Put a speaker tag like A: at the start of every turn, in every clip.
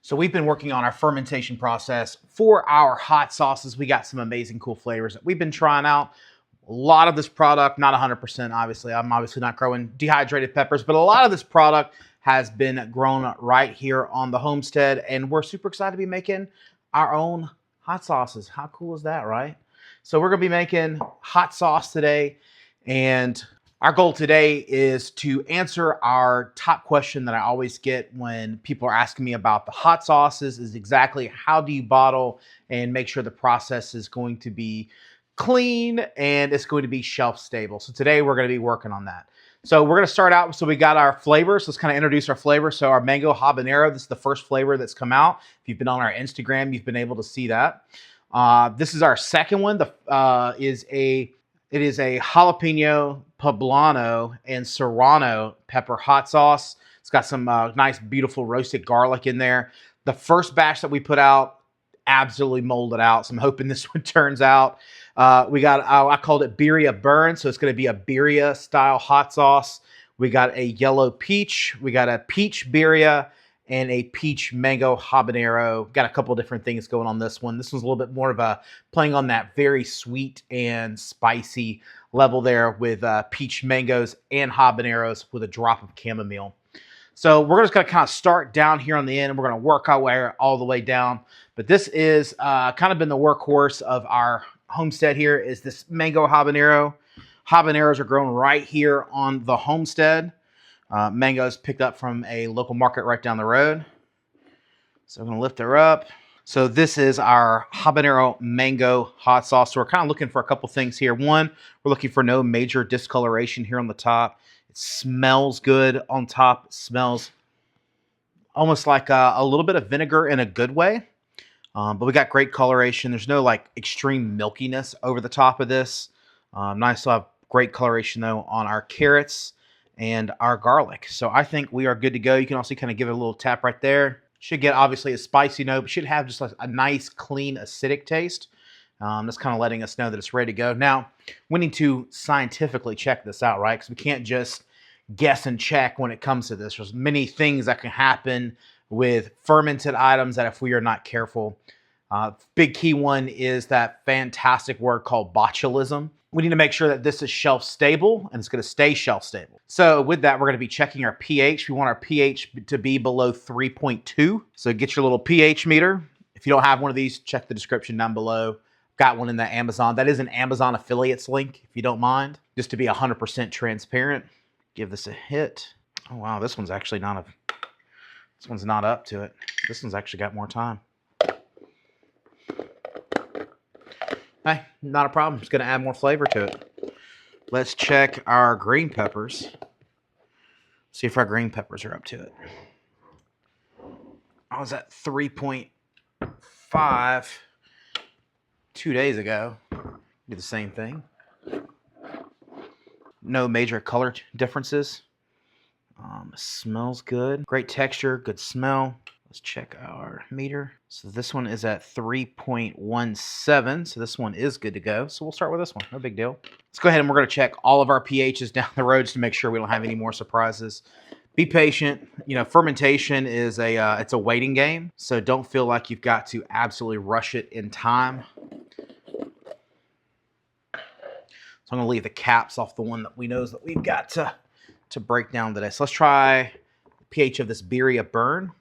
A: So we've been working on our fermentation process for our hot sauces. We got some amazing cool flavors that we've been trying out. A lot of this product, not 100% obviously, I'm obviously not growing dehydrated peppers, but a lot of this product has been grown right here on the homestead, and we're super excited to be making our own hot sauces. How cool is that, right? So we're gonna be making hot sauce today, and our goal today is to answer our top question that I always get when people are asking me about the hot sauces is exactly how do you bottle and make sure the process is going to be clean and it's going to be shelf stable. So today we're going to be working on that. So we're going to start out. So we got our flavors. Let's kind of introduce our flavor. So our mango habanero, this is the first flavor that's come out. If you've been on our Instagram, you've been able to see that. This is our second one. It is a jalapeno, poblano, and serrano pepper hot sauce. It's got some nice, beautiful roasted garlic in there. The first batch that we put out absolutely molded out, so I'm hoping this one turns out. We got, I called it birria burn, so it's going to be a birria style hot sauce. We got a yellow peach. We got a peach birria and a peach mango habanero. Got a couple different things going on this one. This one's a little bit more of a playing on that very sweet and spicy level there with peach mangoes and habaneros with a drop of chamomile. So we're just going to kind of start down here on the end, and we're going to work our way all the way down. But this is kind of been the workhorse of our homestead here is this mango habanero. Habaneros are grown right here on the homestead. Mangoes picked up from a local market right down the road. So I'm going to lift her up. So this is our habanero mango hot sauce. So we're kind of looking for a couple things here. One, we're looking for no major discoloration here on the top. It smells good on top. It smells almost like a little bit of vinegar in a good way. But we got great coloration. There's no like extreme milkiness over the top of this. Nice to have great coloration though on our carrots and our garlic. So I think we are good to go. You can also kind of give it a little tap right there. Should get obviously a spicy note, but should have just like a nice, clean, acidic taste. That's kind of letting us know that it's ready to go. Now, we need to scientifically check this out, right? Because we can't just guess and check when it comes to this. There's many things that can happen with fermented items that if we are not careful. Big key one is that fantastic word called botulism. We need to make sure that this is shelf stable and it's going to stay shelf stable. So with that, we're going to be checking our pH. We want our pH to be below 3.2. So get your little pH meter. If you don't have one of these, check the description down below. Got one in the Amazon. That is an Amazon affiliates link, if you don't mind, just to be 100% transparent. Give this a hit. Oh, wow, this one's actually not this one's not up to it. This one's actually got more time. Hey, not a problem. It's going to add more flavor to it. Let's check our green peppers. See if our green peppers are up to it. I was at 3.5 2 days ago. Do the same thing. No major color differences. Smells good. Great texture, good smell. Let's check our meter. So this one is at 3.17. So this one is good to go. So we'll start with this one. No big deal. Let's go ahead and we're going to check all of our pHs down the road just to make sure we don't have any more surprises. Be patient. You know, fermentation is it's a waiting game. So don't feel like you've got to absolutely rush it in time. So I'm going to leave the caps off the one that we know that we've got to break down today. So let's try the pH of this birria burn.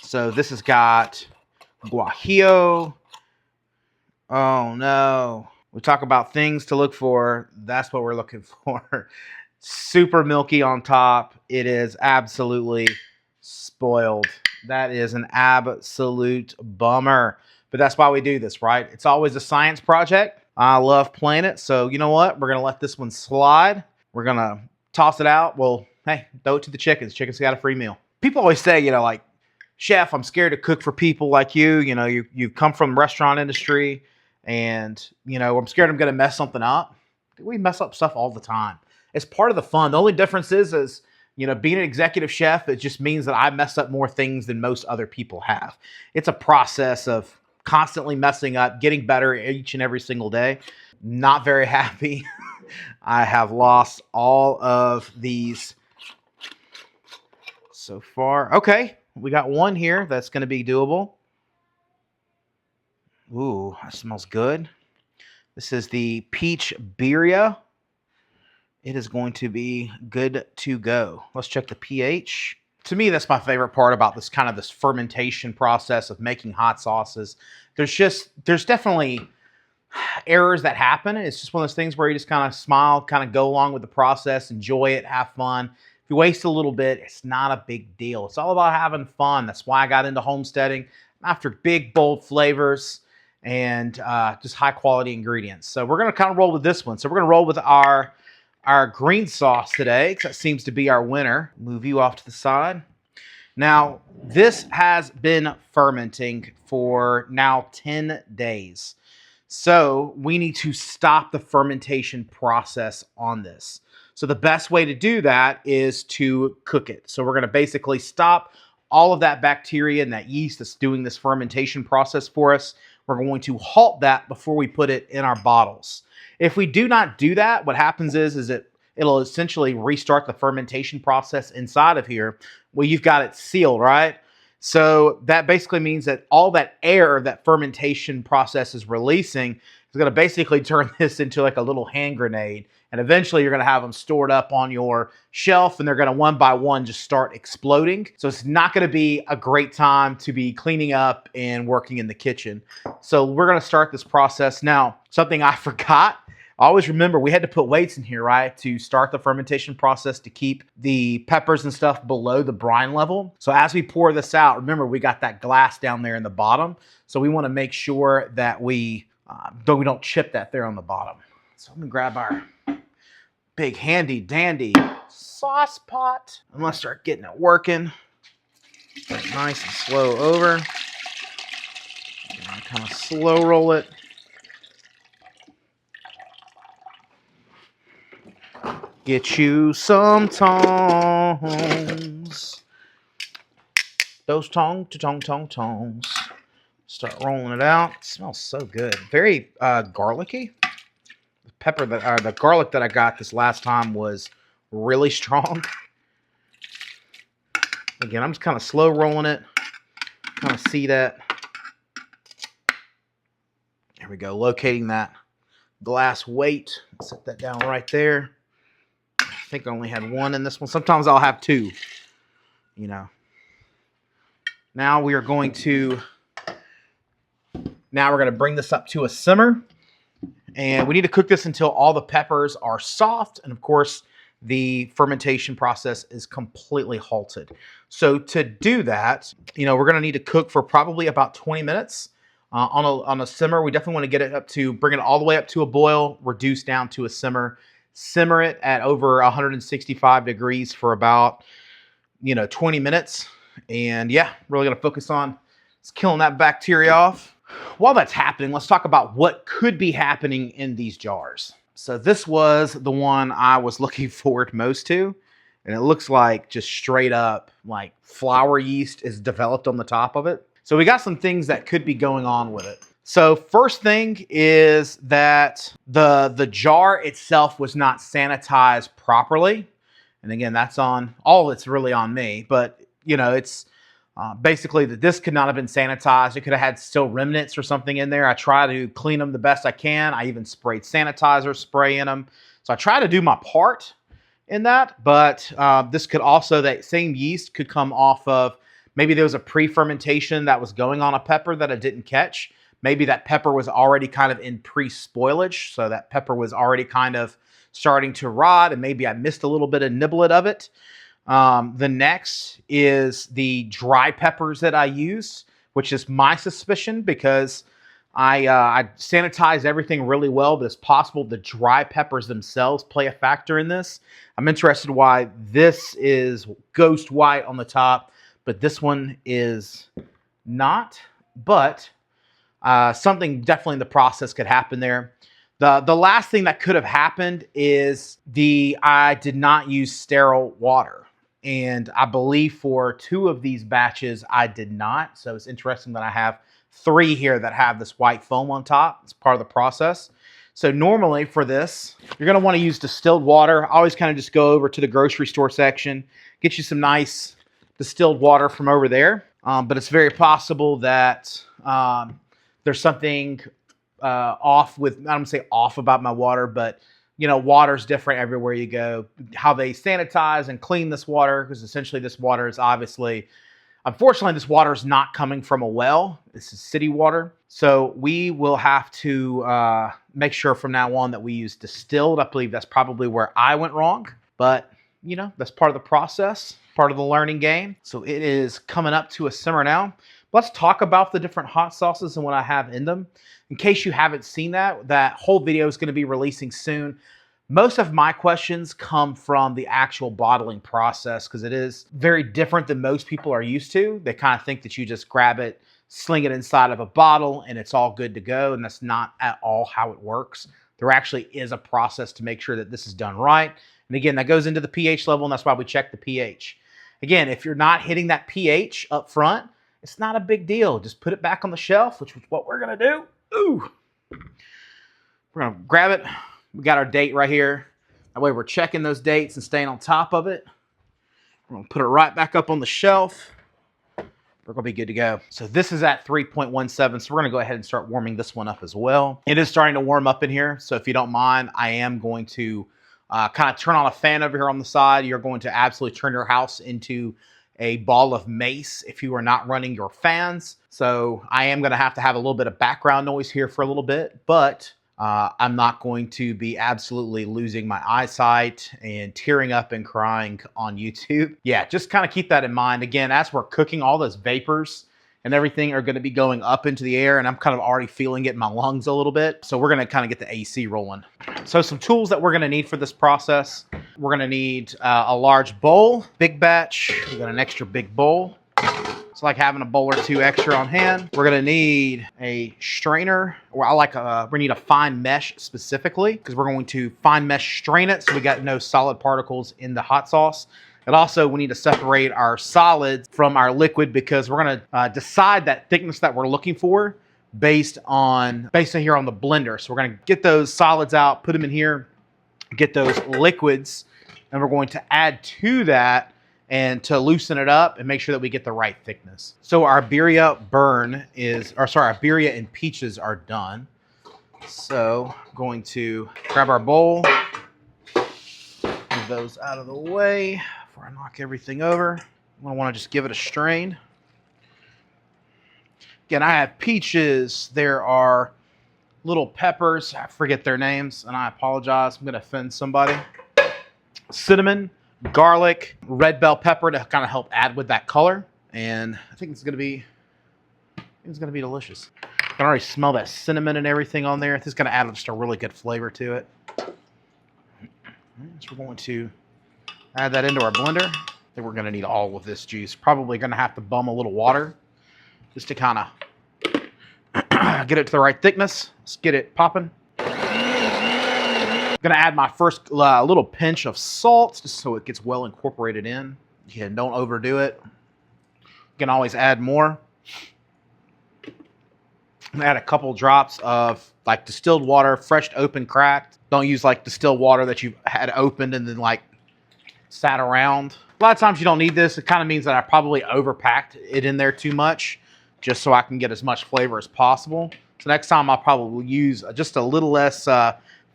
A: So this has got guajillo. Oh no. We talk about things to look for. That's what we're looking for. Super milky on top. It is absolutely spoiled. That is an absolute bummer. But that's why we do this, right? It's always a science project. I love playing it. So you know what? We're going to let this one slide. We're going to toss it out. Well, hey, throw it to the chickens. Chickens got a free meal. People always say, you know, like, Chef, I'm scared to cook for people like you. You know, you come from the restaurant industry and, you know, I'm scared I'm going to mess something up. We mess up stuff all the time. It's part of the fun. The only difference is, you know, being an executive chef, it just means that I mess up more things than most other people have. It's a process of constantly messing up, getting better each and every single day. Not very happy. I have lost all of these so far. Okay. We got one here that's going to be doable. Ooh, that smells good. This is the peach birria. It is going to be good to go. Let's check the pH. To me, that's my favorite part about this this fermentation process of making hot sauces. There's definitely errors that happen. It's just one of those things where you just kind of smile, kind of go along with the process, enjoy it, have fun. If you waste a little bit, it's not a big deal. It's all about having fun. That's why I got into homesteading. After big, bold flavors and just high quality ingredients. So we're going to kind of roll with this one. So we're going to roll with our green sauce today, because that seems to be our winner. Move you off to the side. Now, this has been fermenting for now 10 days. So we need to stop the fermentation process on this. So the best way to do that is to cook it. So we're going to basically stop all of that bacteria and that yeast that's doing this fermentation process for us. We're going to halt that before we put it in our bottles. If we do not do that, what happens is it'll essentially restart the fermentation process inside of here. Well, you've got it sealed, right? So that basically means that all that air that fermentation process is releasing is going to basically turn this into like a little hand grenade. And eventually you're going to have them stored up on your shelf, and they're going to one by one just start exploding. So it's not going to be a great time to be cleaning up and working in the kitchen. So we're going to start this process now. Something I forgot. Always remember, we had to put weights in here, right, to start the fermentation process to keep the peppers and stuff below the brine level. So as we pour this out, remember, we got that glass down there in the bottom. So we want to make sure that we don't chip that there on the bottom. So let me grab our big handy dandy sauce pot. I'm going to start getting it working. Nice and slow over. Kind of slow roll it. Get you some tongs. Those tongs. Start rolling it out. It smells so good. Very garlicky. The garlic that I got this last time was really strong. Again, I'm just kind of slow rolling it. Kind of see that. There we go. Locating that glass weight. Set that down right there. I think I only had one in this one. Sometimes I'll have two, you know. Now we're going to bring this up to a simmer. And we need to cook this until all the peppers are soft. And of course, the fermentation process is completely halted. So to do that, we're going to need to cook for probably about 20 minutes on a simmer. We definitely want to get it bring it all the way up to a boil, reduce down to a simmer. Simmer it at over 165 degrees for about, 20 minutes. And yeah, really going to focus on killing that bacteria off. While that's happening, let's talk about what could be happening in these jars. So this was the one I was looking forward most to. And it looks like just straight up like flour yeast is developed on the top of it. So we got some things that could be going on with it. So first thing is that the jar itself was not sanitized properly. And again, that's on, all it's really on me. But, it's basically that this could not have been sanitized. It could have had still remnants or something in there. I try to clean them the best I can. I even sprayed sanitizer spray in them. So I try to do my part in that. But this could also, that same yeast could come off of, maybe there was a pre-fermentation that was going on a pepper that I didn't catch. Maybe that pepper was already kind of in pre-spoilage. So that pepper was already kind of starting to rot, and maybe I missed a little bit of niblet of it. The next is the dry peppers that I use, which is my suspicion because I sanitize everything really well, but it's possible the dry peppers themselves play a factor in this. I'm interested why this is ghost white on the top, but this one is not. But something definitely in the process could happen there. The last thing that could have happened is I did not use sterile water. And I believe for 2 of these batches, I did not. So it's interesting that I have 3 here that have this white foam on top. It's part of the process. So normally for this, you're going to want to use distilled water. I always kind of just go over to the grocery store section, get you some nice distilled water from over there. But it's very possible that there's something off with, I don't want to say off about my water, but you know, water's different everywhere you go. How they sanitize and clean this water, because essentially this water is obviously, unfortunately, this water is not coming from a well. This is city water. So we will have to make sure from now on that we use distilled. I believe that's probably where I went wrong, but you know, that's part of the process, part of the learning game. So it is coming up to a simmer now. Let's talk about the different hot sauces and what I have in them. In case you haven't seen that, that whole video is going to be releasing soon. Most of my questions come from the actual bottling process because it is very different than most people are used to. They kind of think that you just grab it, sling it inside of a bottle, and it's all good to go. And that's not at all how it works. There actually is a process to make sure that this is done right. And again, that goes into the pH level, and that's why we check the pH. Again, if you're not hitting that pH up front, it's not a big deal. Just put it back on the shelf, which is what we're going to do. Ooh. We're going to grab it. We got our date right here. That way we're checking those dates and staying on top of it. We're going to put it right back up on the shelf. We're going to be good to go. So this is at 3.17, so we're going to go ahead and start warming this one up as well. It is starting to warm up in here, so if you don't mind, I am going to kind of turn on a fan over here on the side. You're going to absolutely turn your house into a ball of mace if you are not running your fans. So I am going to have a little bit of background noise here for a little bit, but I'm not going to be absolutely losing my eyesight and tearing up and crying on YouTube. Yeah, just kind of keep that in mind. Again, as we're cooking, all those vapors and everything are going to be going up into the air, and I'm kind of already feeling it in my lungs a little bit. So we're going to kind of get the AC rolling. So some tools that we're going to need for this process. We're going to need a large bowl, big batch. We got an extra big bowl. It's like having a bowl or two extra on hand. We're going to need a strainer, or we need a fine mesh specifically, because we're going to fine mesh strain it so we got no solid particles in the hot sauce. And also we need to separate our solids from our liquid, because we're going to decide that thickness that we're looking for based on here on the blender. So we're going to get those solids out, put them in here, get those liquids, and we're going to add to that and to loosen it up and make sure that we get the right thickness. So our birria our birria and peaches are done. So I'm going to grab our bowl, move those out of the way before I knock everything over. I want to just give it a strain. Again, I have peaches. There are little peppers. I forget their names, and I apologize. I'm going to offend somebody. Cinnamon, garlic, red bell pepper to kind of help add with that color. And I think it's going to be delicious. I can already smell that cinnamon and everything on there. This is going to add just a really good flavor to it. So we're going to add that into our blender. I think we're going to need all of this juice. Probably going to have to bum a little water just to kind of get it to the right thickness. Let's get it popping. I'm going to add my first little pinch of salt just so it gets well incorporated in. Again, don't overdo it. You can always add more. I'm going to add a couple drops of like distilled water, fresh open cracked. Don't use like distilled water that you've had opened and then like sat around. A lot of times you don't need this. It kind of means that I probably overpacked it in there too much just so I can get as much flavor as possible. So next time I'll probably use just a little less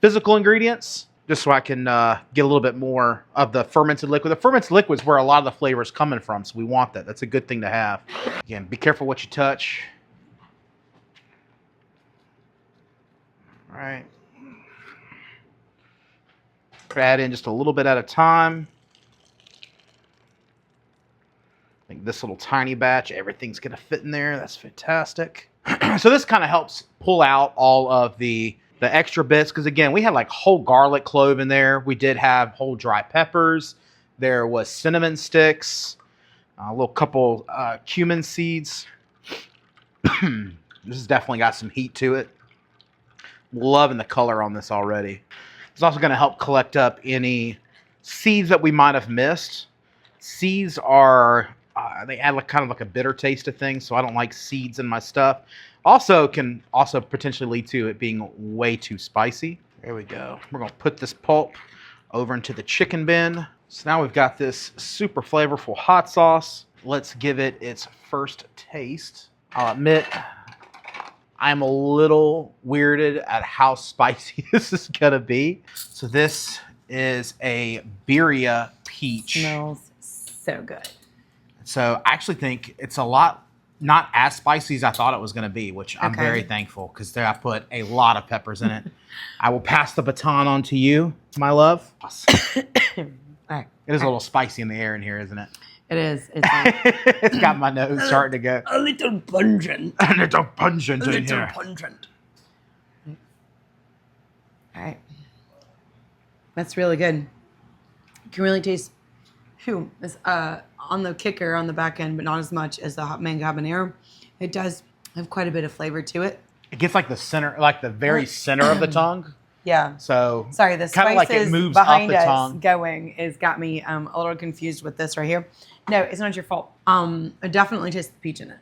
A: physical ingredients, just so I can get a little bit more of the fermented liquid. The fermented liquid is where a lot of the flavor is coming from, so we want that. That's a good thing to have. Again, be careful what you touch. All right. Add in just a little bit at a time. I think this little tiny batch, everything's going to fit in there. That's fantastic. So this kind of helps pull out all of the extra bits, because again, we had like whole garlic clove in there. We did have whole dry peppers. There was cinnamon sticks, a little couple cumin seeds. This has definitely got some heat to it. Loving the color on this already. It's also going to help collect up any seeds that we might have missed. Seeds are they add like kind of like a bitter taste to things, so I don't like seeds in my stuff. Also can potentially lead to it being way too spicy. There we go. We're going to put this pulp over into the chicken bin. So now we've got this super flavorful hot sauce. let's give it its first taste. I'll admit, I'm a little weirded at how spicy this is gonna be. So this is a birria peach.
B: Smells so good.
A: So I actually think it's a lot, not as spicy as I thought it was gonna be, which I'm very thankful because I put a lot of peppers in it. I will pass the baton on to you, my love. It is a little spicy in the air in here, isn't it?
B: It is.
A: It's got my nose starting to go.
B: A little pungent.
A: A little pungent in here.
B: Pungent. All right. That's really good. You can really taste this on the kicker on the back end, but not as much as the hot mango habanero. It does have quite a bit of flavor to it.
A: It gets like the center, like the very center of the tongue.
B: Yeah.
A: So
B: sorry, the spices
A: like it moves
B: behind
A: up the
B: us
A: tongue.
B: going has got me a little confused with this right here. No, it's not your fault. I definitely taste the peach in it.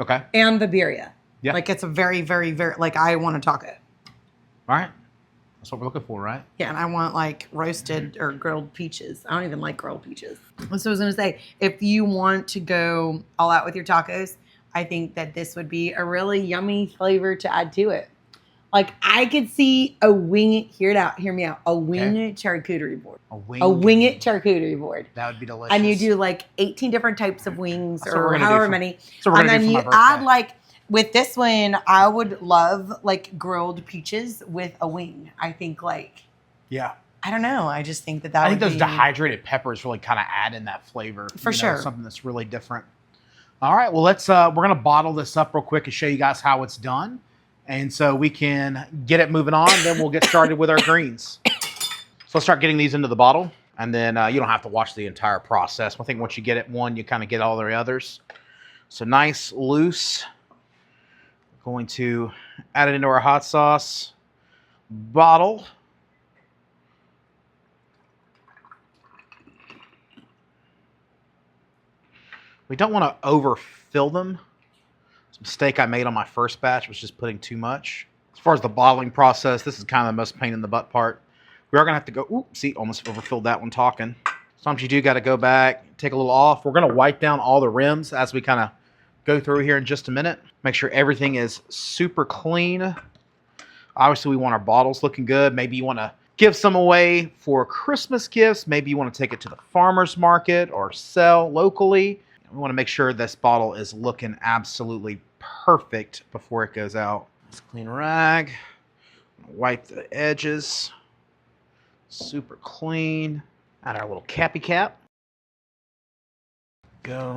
A: Okay.
B: And the birria.
A: Yeah.
B: Like it's a very, very, very, like I want to taco.
A: All right. That's what we're looking for, right?
B: Yeah, and I want like roasted or grilled peaches. I don't even like grilled peaches. So I was going to say, if you want to go all out with your tacos, I think that this would be a really yummy flavor to add to it. Like I could see a wing it, hear me out, a wing it charcuterie board. A wing it charcuterie board.
A: That would be delicious.
B: And you do like 18 different types of wings or
A: however
B: however many. And then you add like, with this one, I would love like grilled peaches with a wing. I think like,
A: yeah.
B: I don't know. I just think that
A: I think those dehydrated peppers really kind of add in that flavor.
B: For sure.
A: Something that's really different. All right. Well, we're going to bottle this up real quick and show you guys how it's done. And so we can get it moving on. Then we'll get started with our greens. So let's start getting these into the bottle. And then you don't have to watch the entire process. I think once you get it one, you kind of get all the others. So nice, loose. Going to add it into our hot sauce bottle. We don't want to overfill them. It's a mistake I made on my first batch was just putting too much. As far as the bottling process, this is kind of the most pain in the butt part. We are going to have to go, see, almost overfilled that one talking. Sometimes you do got to go back, take a little off. We're going to wipe down all the rims as we kind of go through here in just a minute. Make sure everything is super clean. Obviously, we want our bottles looking good. Maybe you want to give some away for Christmas gifts. Maybe you want to take it to the farmer's market or sell locally. We want to make sure this bottle is looking absolutely perfect before it goes out. Let's clean rag. Wipe the edges. Super clean. Add our little cappy cap. Go.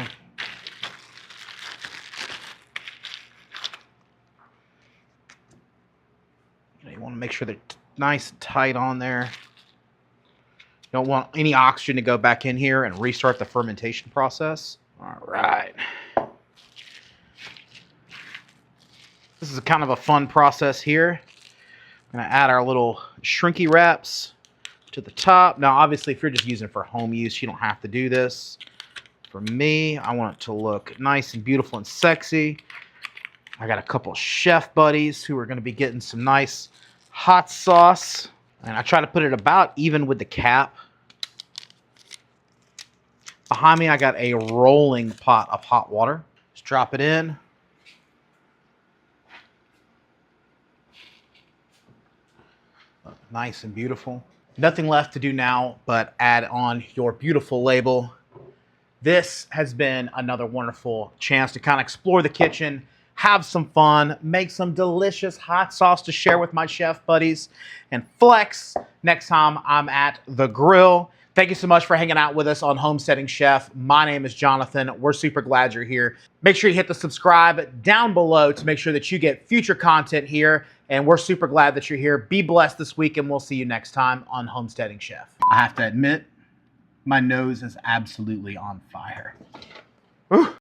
A: You want to make sure they're nice and tight on there. You don't want any oxygen to go back in here and restart the fermentation process. All right. This is kind of a fun process here. I'm going to add our little shrinky wraps to the top. Now, obviously, if you're just using it for home use, you don't have to do this. For me, I want it to look nice and beautiful and sexy. I got a couple chef buddies who are going to be getting some nice hot sauce. And I try to put it about even with the cap. Behind me, I got a rolling pot of hot water. Just drop it in. Look, nice and beautiful. Nothing left to do now but add on your beautiful label. This has been another wonderful chance to kind of explore the kitchen, have some fun, make some delicious hot sauce to share with my chef buddies, and flex next time I'm at the grill. Thank you so much for hanging out with us on Homesteading Chef. My name is Jonathan. We're super glad you're here. Make sure you hit the subscribe down below to make sure that you get future content here. And we're super glad that you're here. Be blessed this week, and we'll see you next time on Homesteading Chef. I have to admit, my nose is absolutely on fire. Ooh.